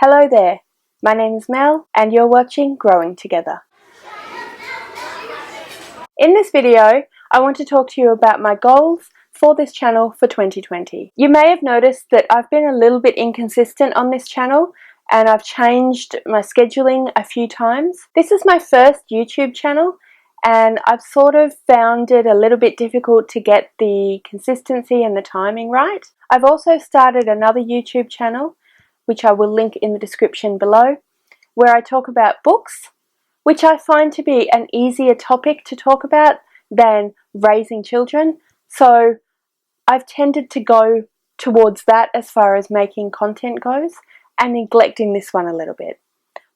Hello there, my name is Mel and you're watching Growing Together. In this video, I want to talk to you about my goals for this channel for 2020. You may have noticed that I've been a little bit inconsistent on this channel and I've changed my scheduling a few times. This is my first YouTube channel and I've sort of found it a little bit difficult to get the consistency and the timing right. I've also started another YouTube channel, which I will link in the description below, where I talk about books, which I find to be an easier topic to talk about than raising children. So I've tended to go towards that as far as making content goes and neglecting this one a little bit.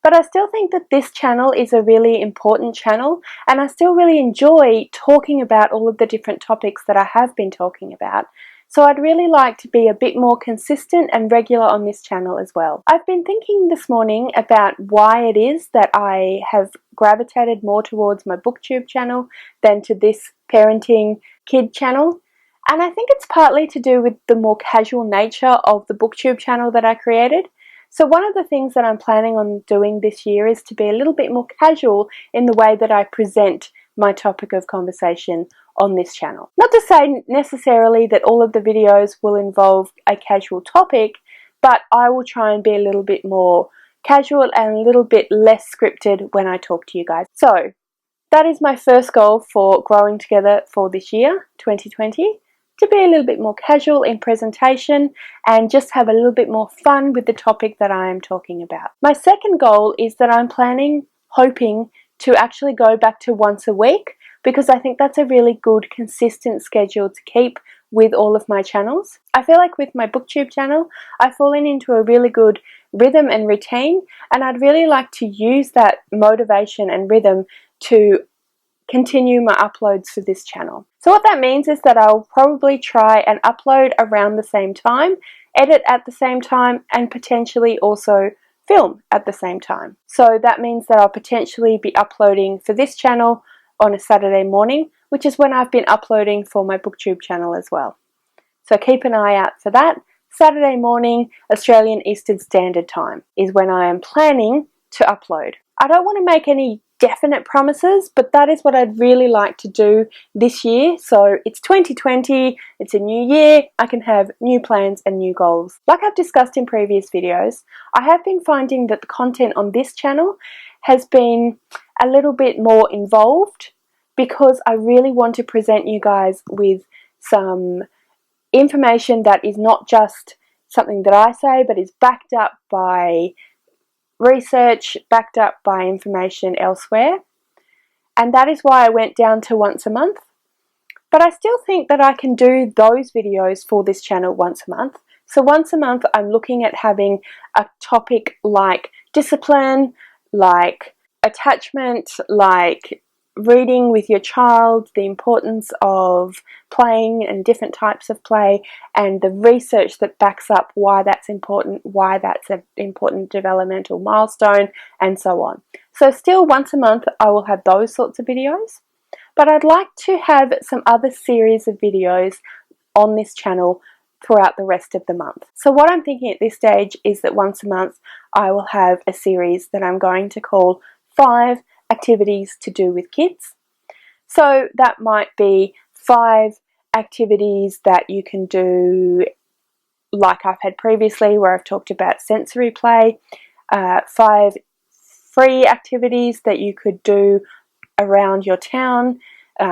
But I still think that this channel is a really important channel and I still really enjoy talking about all of the different topics that I have been talking about. So I'd really like to be a bit more consistent and regular on this channel as well. I've been thinking this morning about why it is that I have gravitated more towards my booktube channel than to this parenting kid channel. And I think it's partly to do with the more casual nature of the booktube channel that I created. So one of the things that I'm planning on doing this year is to be a little bit more casual in the way that I present my topic of conversation on this channel. Not to say necessarily that all of the videos will involve a casual topic, but I will try and be a little bit more casual and a little bit less scripted when I talk to you guys. So that is my first goal for Growing Together for this year, 2020. To be a little bit more casual in presentation and just have a little bit more fun with the topic that I am talking about. My second goal is that I'm hoping to actually go back to once a week, because I think that's a really good consistent schedule to keep with all of my channels. I feel like with my booktube channel, I've fallen into a really good rhythm and routine, and I'd really like to use that motivation and rhythm to continue my uploads for this channel. So what that means is that I'll probably try and upload around the same time, edit at the same time, and potentially also film at the same time. So that means that I'll potentially be uploading for this channel on a Saturday morning, which is when I've been uploading for my booktube channel as well. So keep an eye out for that. Saturday morning, Australian Eastern Standard Time is when I am planning to upload. I don't want to make any definite promises, but that is what I'd really like to do this year. So it's 2020, it's a new year, I can have new plans and new goals. Like I've discussed in previous videos, I have been finding that the content on this channel has been a little bit more involved because I really want to present you guys with some information that is not just something that I say, but is backed up by research, backed up by information elsewhere. And that is why I went down to once a month. But I still think that I can do those videos for this channel once a month. So once a month I'm looking at having a topic like discipline, like attachment, like reading with your child, the importance of playing and different types of play, and the research that backs up why that's important, why that's an important developmental milestone, and so on. So still once a month I will have those sorts of videos, but I'd like to have some other series of videos on this channel throughout the rest of the month. So what I'm thinking at this stage is that once a month I will have a series that I'm going to call 5 activities to do with kids. So that might be 5 activities that you can do like I've had previously, where I've talked about sensory play, 5 free activities that you could do around your town,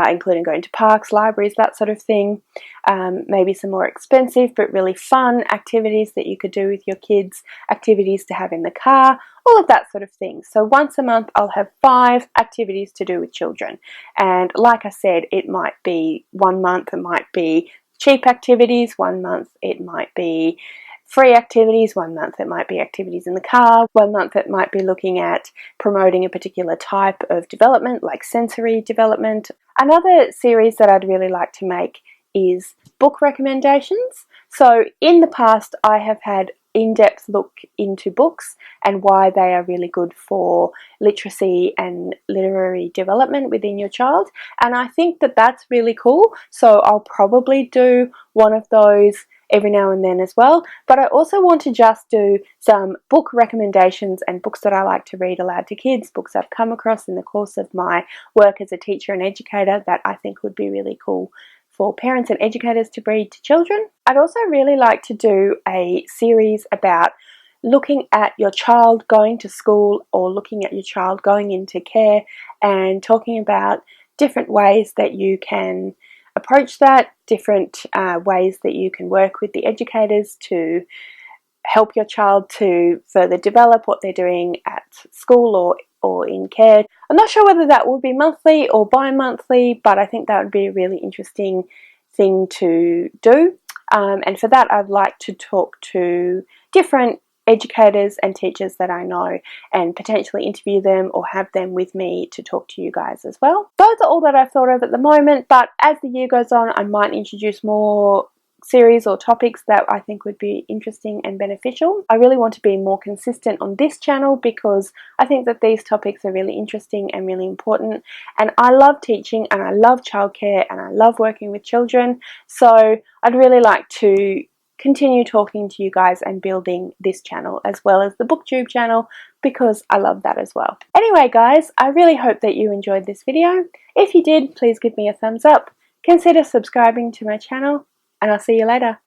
including going to parks, libraries, that sort of thing. Maybe some more expensive but really fun activities that you could do with your kids, activities to have in the car, all of that sort of thing. So once a month I'll have 5 activities to do with children. And like I said, it might be one month it might be cheap activities, one month it might be free activities, one month it might be activities in the car, one month it might be looking at promoting a particular type of development like sensory development. Another series that I'd really like to make is book recommendations. So in the past I have had in-depth look into books and why they are really good for literacy and literary development within your child, and I think that that's really cool, so I'll probably do one of those every now and then as well. But I also want to just do some book recommendations and books that I like to read aloud to kids, books I've come across in the course of my work as a teacher and educator that I think would be really cool for parents and educators to read to children. I'd also really like to do a series about looking at your child going to school or looking at your child going into care and talking about different ways that you can approach that, different ways that you can work with the educators to help your child to further develop what they're doing at school or in care. I'm not sure whether that would be monthly or bi-monthly, but I think that would be a really interesting thing to do. And for that, I'd like to talk to different educators and teachers that I know and potentially interview them or have them with me to talk to you guys as well. Those are all that I've thought of at the moment, but as the year goes on, I might introduce more series or topics that I think would be interesting and beneficial. I really want to be more consistent on this channel because I think that these topics are really interesting and really important, and I love teaching and I love childcare and I love working with children, so I'd really like to continue talking to you guys and building this channel as well as the booktube channel because I love that as well. Anyway guys, I really hope that you enjoyed this video. If you did, please give me a thumbs up, consider subscribing to my channel, and I'll see you later.